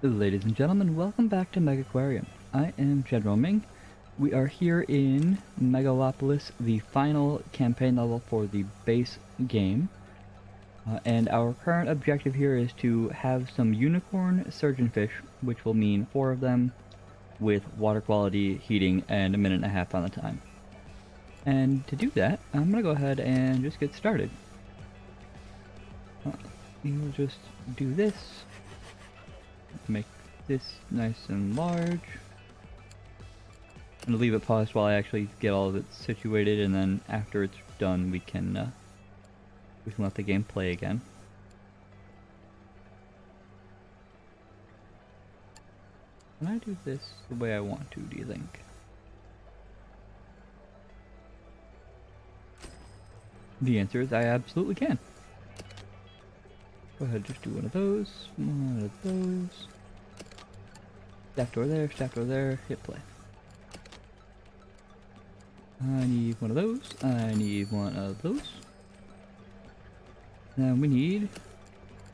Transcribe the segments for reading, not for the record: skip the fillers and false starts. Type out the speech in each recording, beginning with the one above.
Ladies and gentlemen, welcome back to Megaquarium. I am GeneralMing. We are here in Megalopolis, the final campaign level for the base game. And our current objective here is to have some unicorn surgeonfish, which will mean 4 of them, with water quality, heating, and a minute and a half on the time. And to do that, I'm going to go ahead and just get started. We'll just do this. Make this nice and large. I'm gonna leave it paused while I actually get all of it situated, and then after it's done, we can let the game play again. Can I do this the way I want to, do you think? The answer is I absolutely can. Go ahead, just do one of those, Stack door there, hit play. I need one of those, I need one of those. Then we need,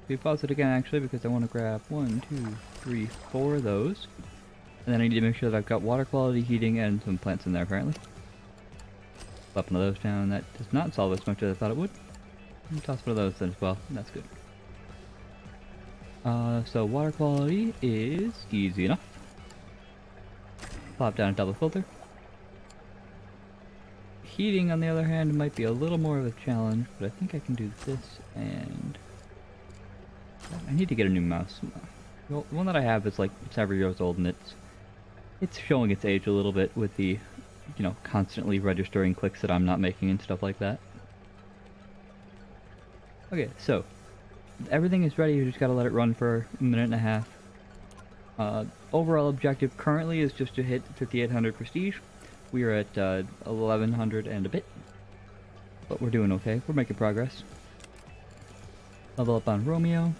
we pause it again actually because I want to grab 1, 2, 3, 4 of those. And then I need to make sure that I've got water quality, heating, and some plants in there apparently. Flip one of those down, that does not solve as much as I thought it would. And toss one of those then as well, and that's good. So water quality is easy enough. Plop down a double filter. Heating, on the other hand, might be a little more of a challenge, but I think I can do this, and I need to get a new mouse. The one that I have is like several years old, and it's showing its age a little bit with the, you know, constantly registering clicks that I'm not making and stuff like that. Okay, so everything is ready. You just gotta let it run for a minute and a half. Overall objective currently is just to hit 5800 prestige. We are at 1100 and a bit, but we're doing okay. We're making progress. Level up on Romeo.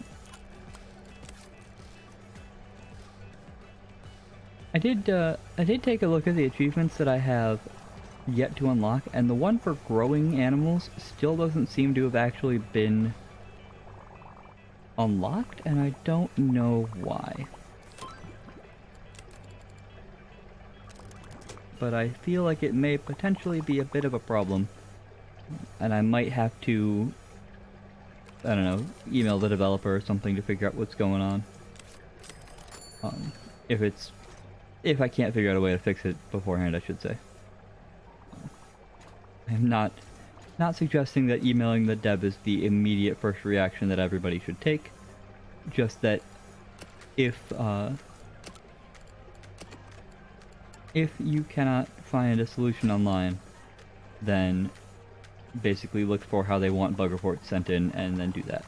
I did take a look at the achievements that I have yet to unlock, and the one for growing animals still doesn't seem to have actually been unlocked, and I don't know why. But I feel like it may potentially be a bit of a problem, and I might have to, I don't know, email the developer or something to figure out what's going on. If I can't figure out a way to fix it beforehand, I should say. I'm not suggesting that emailing the dev is the immediate first reaction that everybody should take. Just that if you cannot find a solution online, then basically look for how they want bug reports sent in and then do that.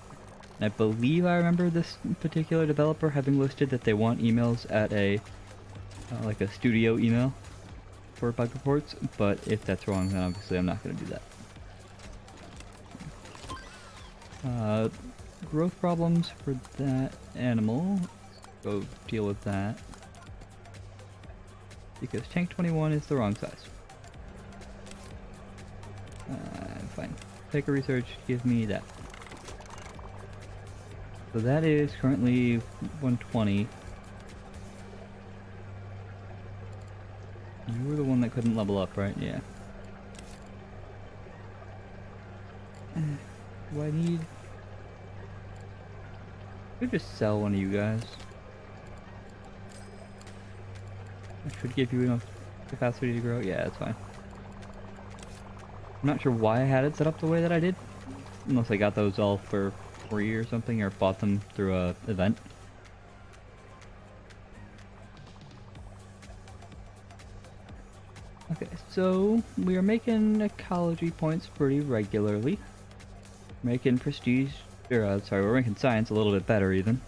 And I believe I remember this particular developer having listed that they want emails at a like a studio email for bug reports, but if that's wrong, then obviously I'm not going to do that. Growth problems for that animal. Let's go deal with that. Because tank 21 is the wrong size. Fine. Take a research, give me that. So that is currently 120. You were the one that couldn't level up, right? Yeah. Do I need... I could just sell one of you guys. I should give you enough capacity to grow. Yeah, that's fine. I'm not sure why I had it set up the way that I did. Unless I got those all for free or something, or bought them through a event. Okay, so we are making ecology points pretty regularly. Making prestige, or sorry, we're making science a little bit better even.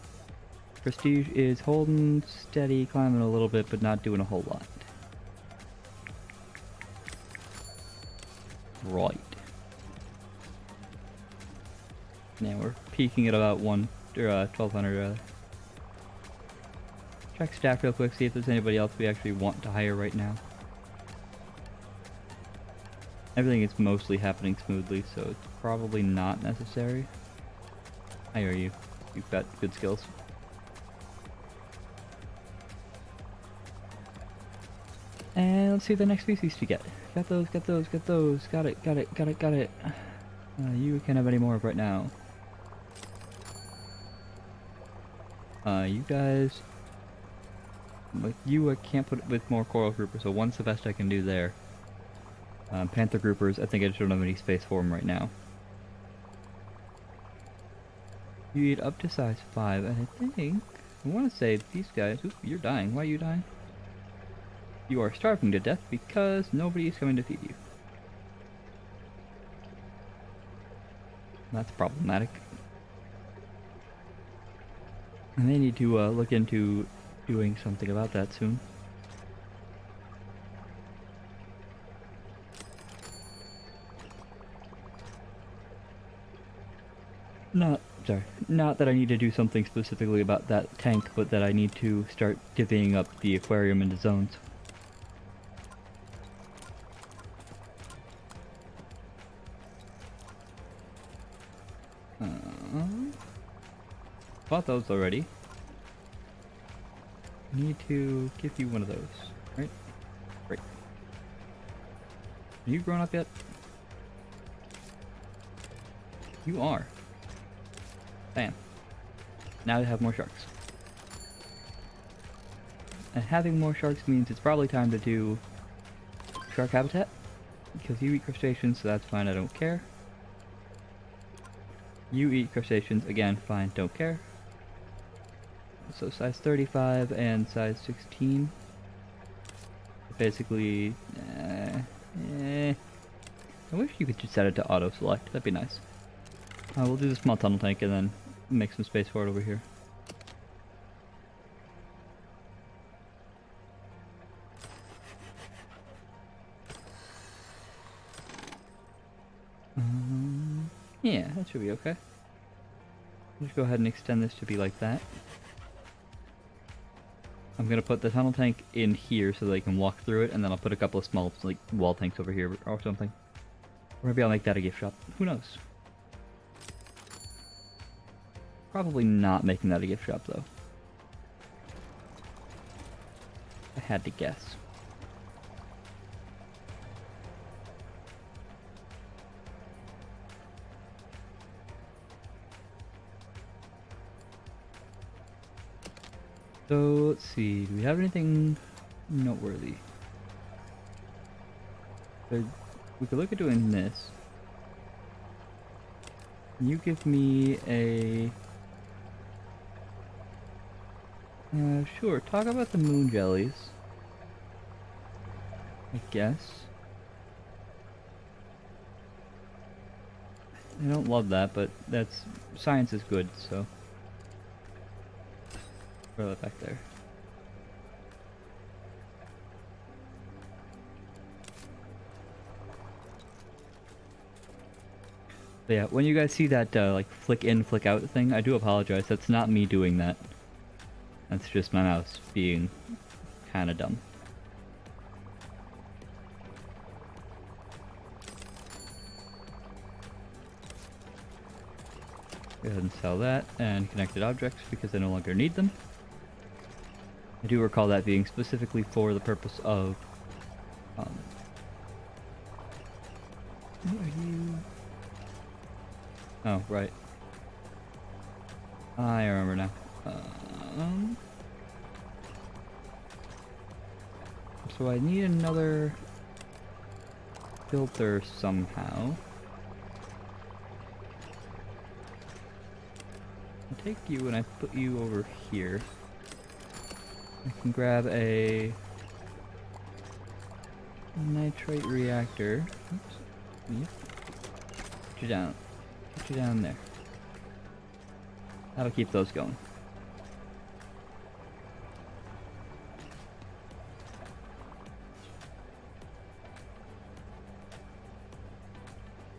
Prestige is holding steady, climbing a little bit, but not doing a whole lot. Right. Now we're peaking at about 1200 rather. Check staff real quick, see if there's anybody else we actually want to hire right now. Everything is mostly happening smoothly, so it's probably not necessary. How are you? You've got good skills. And let's see the next species to get. Got those, got those, got those. Got it, got it, got it, got it. You can't have any more of right now. You guys... Like, you I can't put with more coral groupers, so one's the best I can do there. Panther groupers, I think I just don't have any space for them right now. You eat up to size 5, and I think... I want to say these guys... Oops, you're dying. Why are you dying? You are starving to death because nobody is coming to feed you. That's problematic. And they need to look into doing something about that soon. Not that I need to do something specifically about that tank, but that I need to start divvying up the aquarium into zones. Bought those already. Need to give you one of those, right? Great. Are you grown up yet? You are. Bam. Now I have more sharks. And having more sharks means it's probably time to do shark habitat. Because you eat crustaceans, so that's fine, I don't care. You eat crustaceans, again, fine, don't care. So size 35 and size 16. Basically, I wish you could just set it to auto select, that'd be nice. We'll do the small tunnel tank and then make some space for it over here. Yeah, that should be okay. Just go ahead and extend this to be like that. I'm gonna put the tunnel tank in here so they can walk through it, and then I'll put a couple of small like wall tanks over here or something. Or maybe I'll make that a gift shop. Who knows? Probably not making that a gift shop though. I had to guess. So, let's see, do we have anything noteworthy? We could look at doing this. Can you give me a... sure, talk about the moon jellies. I guess. I don't love that, but that's... science is good, so... throw that back there. But yeah, when you guys see that like flick in, flick out thing, I do apologize. That's not me doing that. That's just my mouse being kind of dumb. Go ahead and sell that and connected objects because I no longer need them. I do recall that being specifically for the purpose of, what are you? Oh, right. I remember now. So I need another filter somehow. I'll take you and I put you over here. I can grab a nitrate reactor. Oops. Yep. Put you down. Put you down there. That'll keep those going.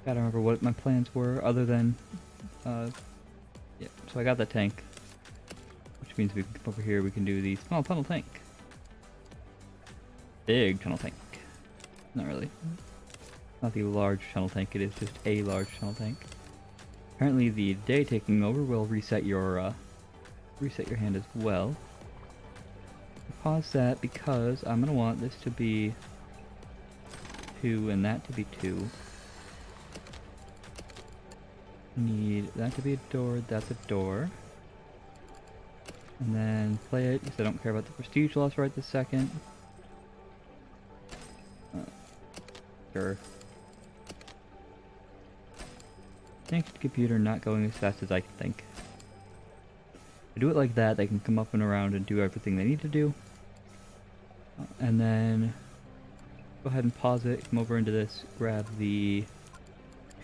Gotta remember what my plans were other than, yeah, so I got the tank. Which means we can come over here, we can do the small tunnel tank. Big tunnel tank. Not really. Not the large tunnel tank, it is just a large tunnel tank. Apparently the day taking over will reset your hand as well. pause that because I'm gonna want this to be 2 and that to be 2. Need that to be a door, that's a door. And then play it, because I don't care about the prestige loss right this second. Sure. Thanks to computer not going as fast as I can think. If I do it like that, they can come up and around and do everything they need to do. And then go ahead and pause it, come over into this, grab the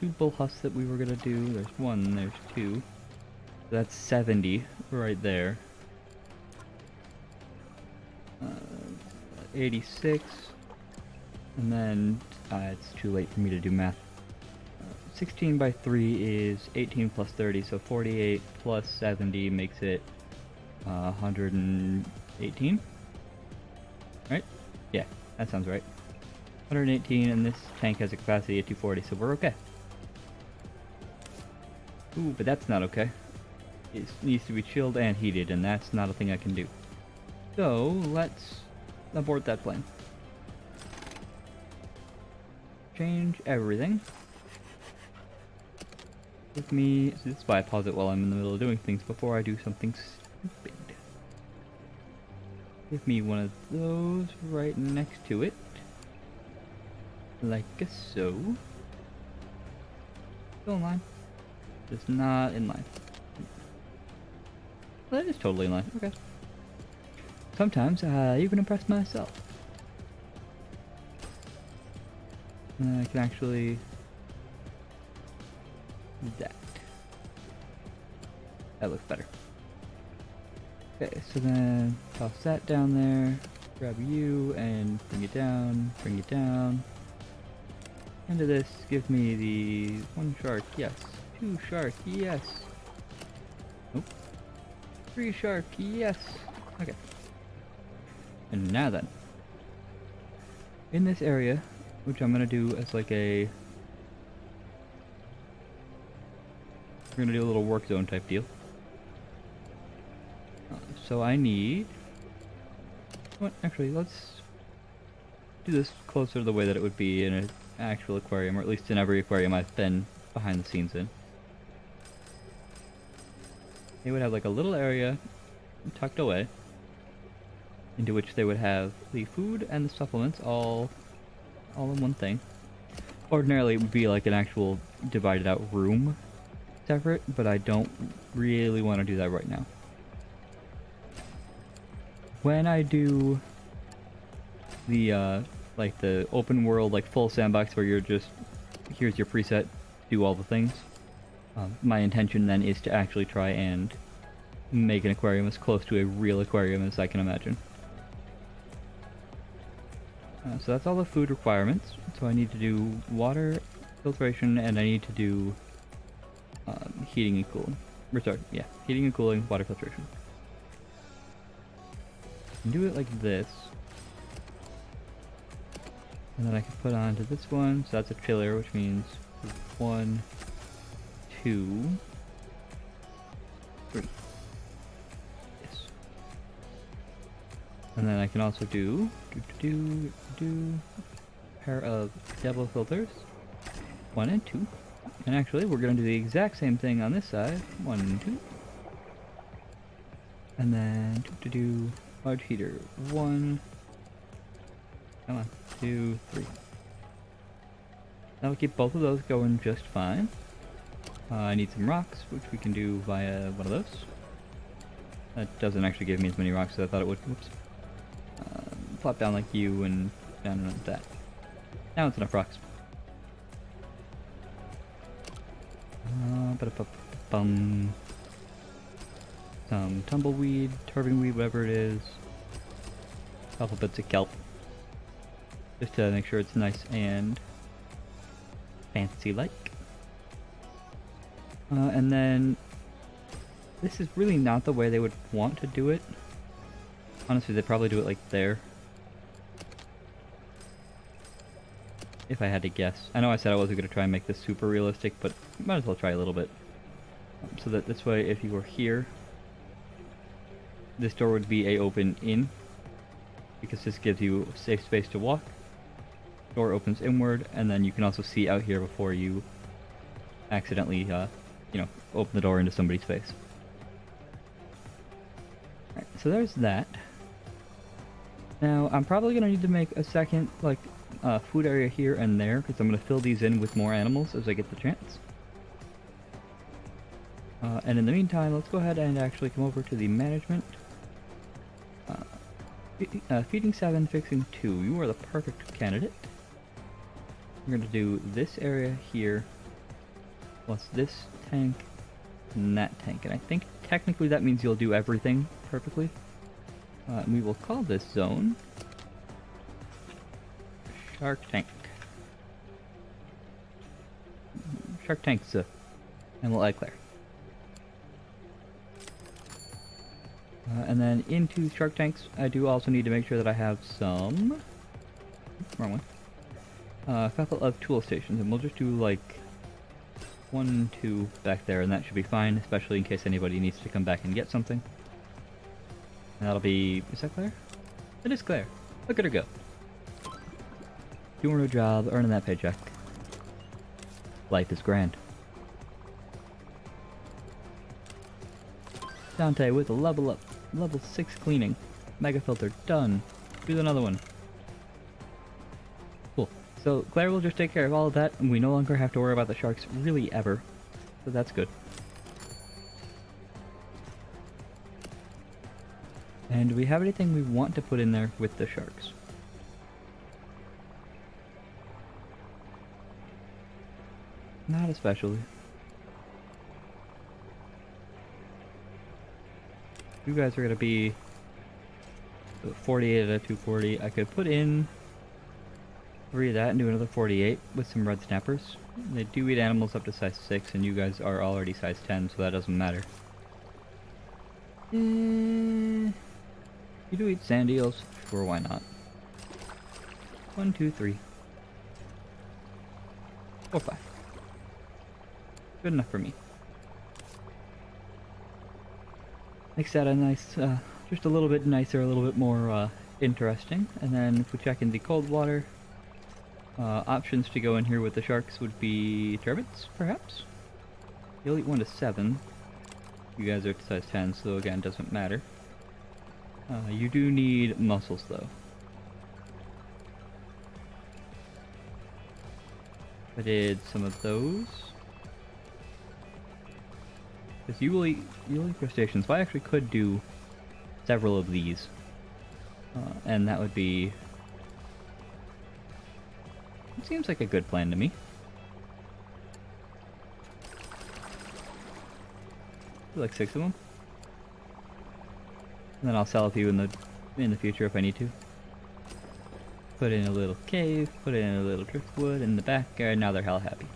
2 bull husks that we were gonna do. There's 1, there's 2. So that's 70 right there. 86. And then it's too late for me to do math. 16 by 3 is 18 plus 30, so 48 plus 70 makes it 118. Right? Yeah, that sounds right. 118, and this tank has a capacity of 240, so we're okay. Ooh, but that's not okay. It needs to be chilled and heated, and that's not a thing I can do. So, let's abort that plane. Change everything. Give me... So this is why I pause it while I'm in the middle of doing things before I do something stupid. Give me one of those right next to it. Like so. Still in line. Just not in line. Well, that is totally in line. Okay. Sometimes I even impress myself. And I can actually do that. That looks better. Okay, so then toss that down there, grab you and bring it down. Into this, give me the 1 shark, yes. 2 shark, yes. Nope. 3 shark, yes. Okay. And now then, in this area, which I'm gonna do as like a... We're gonna do a little work zone type deal. So I need... What? Actually, let's do this closer to the way that it would be in an actual aquarium, or at least in every aquarium I've been behind the scenes in. They would have like a little area tucked away, into which they would have the food and the supplements all in one thing. Ordinarily it would be like an actual divided out room separate, but I don't really want to do that right now. When I do the like the open world, like full sandbox where you're just, here's your preset, do all the things, my intention then is to actually try and make an aquarium as close to a real aquarium as I can imagine. So that's all the food requirements. So I need to do water filtration, and I need to do heating and cooling. Or sorry, yeah, heating and cooling, water filtration. And do it like this. And then I can put onto this one, so that's a chiller, which means 1, 2, 3. Yes. And then I can also do pair of double filters, 1 and 2. And actually, we're going to do the exact same thing on this side, 1 and 2. And then do large heater, 1. Come on, 2, 3. That'll keep both of those going just fine. I need some rocks, which we can do via one of those. That doesn't actually give me as many rocks as I thought it would. Whoops. Plop down like you and down like that. Now it's enough rocks. Some tumbleweed, turbingweed, whatever it is. A couple bits of kelp. Just to make sure it's nice and fancy-like. And then, this is really not the way they would want to do it. Honestly, they'd probably do it like there. If I had to guess. I know I said I wasn't going to try and make this super realistic, but might as well try a little bit. So that this way, if you were here, this door would be a open in. because this gives you safe space to walk. Door opens inward, and then you can also see out here before you accidentally, you know, open the door into somebody's face. Alright, so there's that. Now, I'm probably going to need to make a second, like, food area here and there, because I'm going to fill these in with more animals as I get the chance. And in the meantime, let's go ahead and actually come over to the management. Feeding 7, fixing 2. You are the perfect candidate. We're going to do this area here, plus this tank, and that tank. And I think technically that means you'll do everything perfectly. And we will call this zone Shark Tank. Shark Tank's and we'll add Claire. And then into Shark Tanks, I do also need to make sure that I have some... Wrong one. A couple of tool stations, and we'll just do like 1, 2 back there, and that should be fine, especially in case anybody needs to come back and get something. And that'll be... is that Claire? It is Claire. Look at her go. Doing her job, earning that paycheck. Life is grand. Dante with a level up. Level 6 cleaning. Mega filter, done. Do another one. Cool. So Claire will just take care of all of that, and we no longer have to worry about the sharks really ever. So that's good. And do we have anything we want to put in there with the sharks? Not especially. You guys are going to be 48 out of 240. I could put in 3 of that and do another 48 with some red snappers. They do eat animals up to size 6, and you guys are already size 10, so that doesn't matter. You do eat sand eels? Sure, why not? 1, 2, 3. 4, 5. Good enough for me. Makes that a nice, just a little bit nicer, a little bit more interesting. And then if we check in the cold water, options to go in here with the sharks would be turbots, perhaps? You'll eat 1 to 7. You guys are to size 10, so again, doesn't matter. You do need mussels, though. I did some of those. Because you'll eat crustaceans, so I actually could do several of these. And that would be... it seems like a good plan to me. Like 6 of them. And then I'll sell a few in the future if I need to. Put in a little cave, put in a little driftwood in the backyard, now they're hella happy.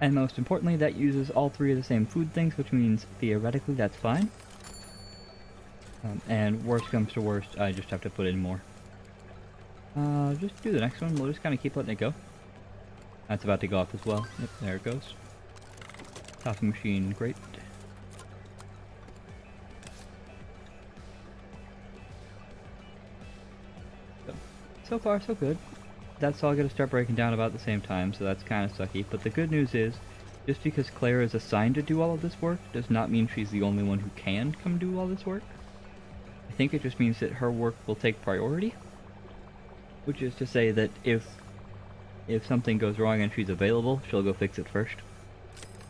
And most importantly, that uses all 3 of the same food things, which means theoretically that's fine. And worst comes to worst, I just have to put in more. Just do the next one, we'll just kind of keep letting it go. That's about to go off as well. Yep, there it goes. Coffee machine, great. So far, so good. That's all going to start breaking down about the same time, so that's kind of sucky. But the good news is, just because Claire is assigned to do all of this work, does not mean she's the only one who can come do all this work. I think it just means that her work will take priority. Which is to say that if something goes wrong and she's available, she'll go fix it first.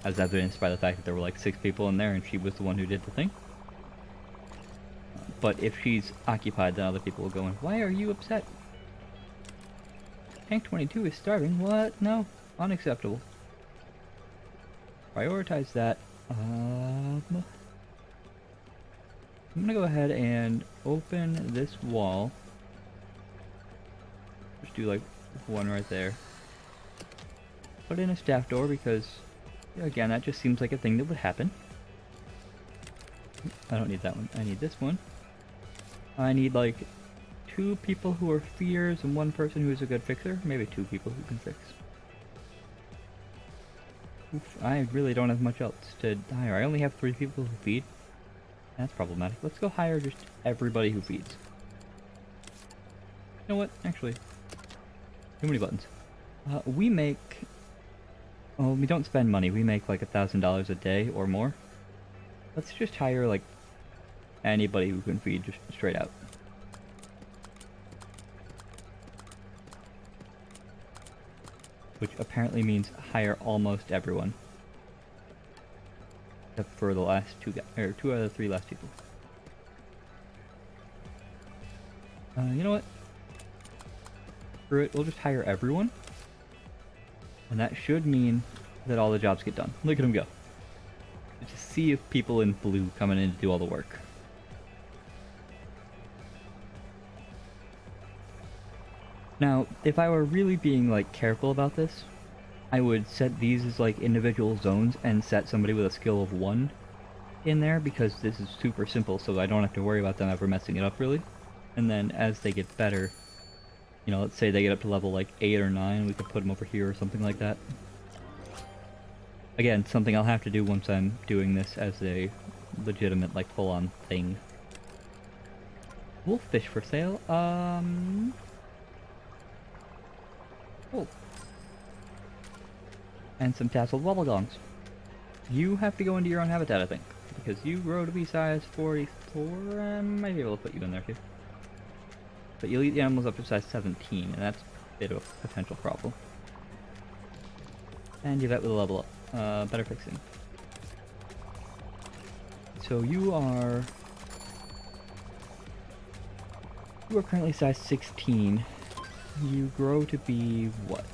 As evidenced by the fact that there were like 6 people in there and she was the one who did the thing. But if she's occupied, then other people will go in. Why are you upset? Tank 22 is starving. What? No. Unacceptable. Prioritize that. I'm gonna go ahead and open this wall. Just do like 1 right there. Put in a staff door because, again, that just seems like a thing that would happen. I don't need that one. I need this one. I need like 2 people who are feeders and 1 person who is a good fixer. Maybe 2 people who can fix. Oof, I really don't have much else to hire. I only have 3 people who feed. That's problematic. Let's go hire just everybody who feeds. know what? Actually, too many buttons. We make... Well, we don't spend money. We make like $1,000 a day or more. Let's just hire like anybody who can feed just straight out. Which apparently means hire almost everyone. Except for the last two guys, or 2 out of the 3 last people. You know what? Screw it, we'll just hire everyone. And that should mean that all the jobs get done. Look at them go. Just see if people in blue coming in to do all the work. Now, if I were really being like careful about this, I would set these as like individual zones and set somebody with a skill of 1 in there, because this is super simple, so I don't have to worry about them ever messing it up really. And then as they get better, you know, let's say they get up to level like 8 or 9, we could put them over here or something like that. Again, something I'll have to do once I'm doing this as a legitimate, like, full-on thing. Wolffish for sale, oh. And some tasseled wobblegongs. You have to go into your own habitat, I think, because you grow to be size 44, and might be able to put you in there too. But you'll eat the animals up to size 17, and that's a bit of a potential problem. And you vet with a level up. Better fixing. So you are currently size 16. You grow to be what?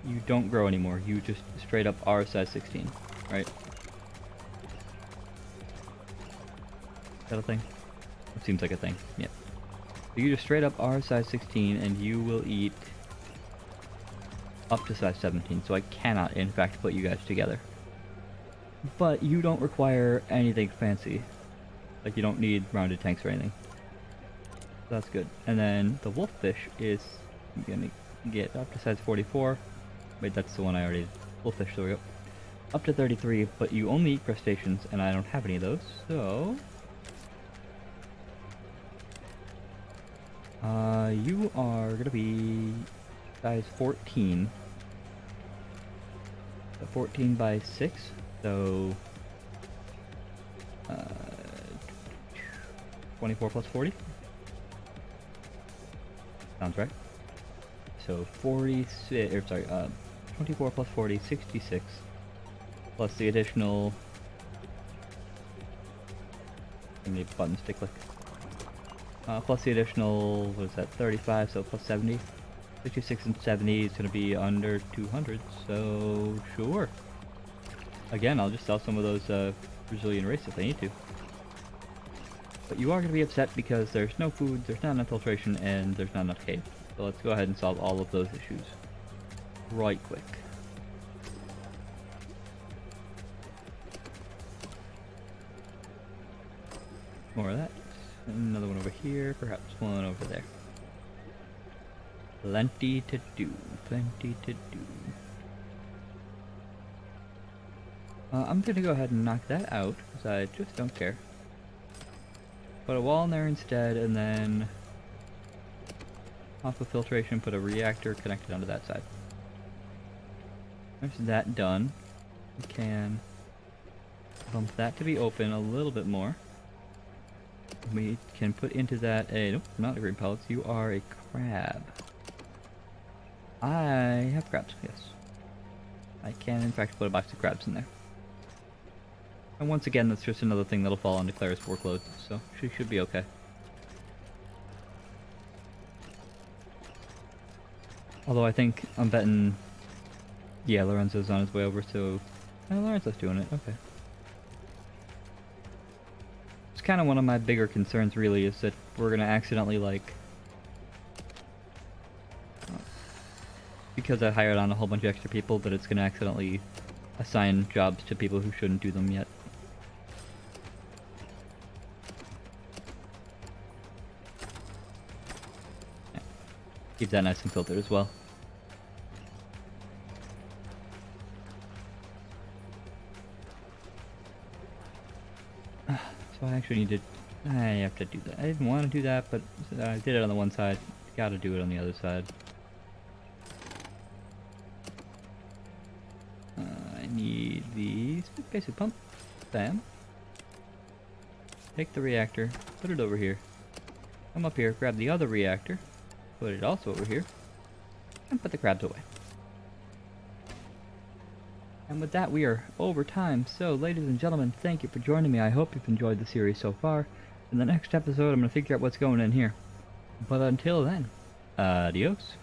You don't grow anymore. You just straight up are size 16, right? Is that a thing? It seems like a thing. Yep. So you just straight up are size 16, and you will eat up to size 17, so I cannot, in fact, put you guys together. But you don't require anything fancy. Like, you don't need rounded tanks or anything. So that's good. And then the wolffish is gonna get up to size 44. Wait, that's the one I already... Wolffish, there we go. Up to 33, but you only eat crustaceans, and I don't have any of those, so... you are gonna be size 14. So 14 by 6, so 24 plus 40? Sounds right. So 46, or sorry, 24 plus 40, 66, plus the additional... How many buttons to click? Plus the additional, what is that, 35, so plus 70. 66 and 70 is going to be under 200, so sure. Again, I'll just sell some of those Brazilian race if I need to. But you are going to be upset because there's no food, there's not enough filtration, and there's not enough cave. So let's go ahead and solve all of those issues right quick. More of that. Another one over here, perhaps one over there. Plenty to do, plenty to do. I'm gonna go ahead and knock that out, because I just don't care. Put a wall in there instead, and then off of filtration, put a reactor connected onto that side. There's that done. We can bump that to be open a little bit more. We can put into that a... Nope, not a green pellets. You are a crab. I have crabs, yes. I can, in fact, put a box of crabs in there. And once again, that's just another thing that'll fall onto Claire's workload, so she should be okay. Although I think, I'm betting... Yeah, Lorenzo's on his way over, so... Oh, Lorenzo's doing it, okay. It's kind of one of my bigger concerns, really, is that we're gonna accidentally, like... Because I hired on a whole bunch of extra people, that it's gonna accidentally assign jobs to people who shouldn't do them yet. Yeah. Keep that nice and filtered as well. So I actually need to... I have to do that. I didn't want to do that, but I did it on the one side, Gotta do it on the other side. I need the basic pump. Bam. Take the reactor, put it over here. Come up here, grab the other reactor, put it also over here, and put the crabs away. And with that, we are over time. So, ladies and gentlemen, thank you for joining me. I hope you've enjoyed the series so far. In the next episode, I'm going to figure out what's going in here. But until then, adios.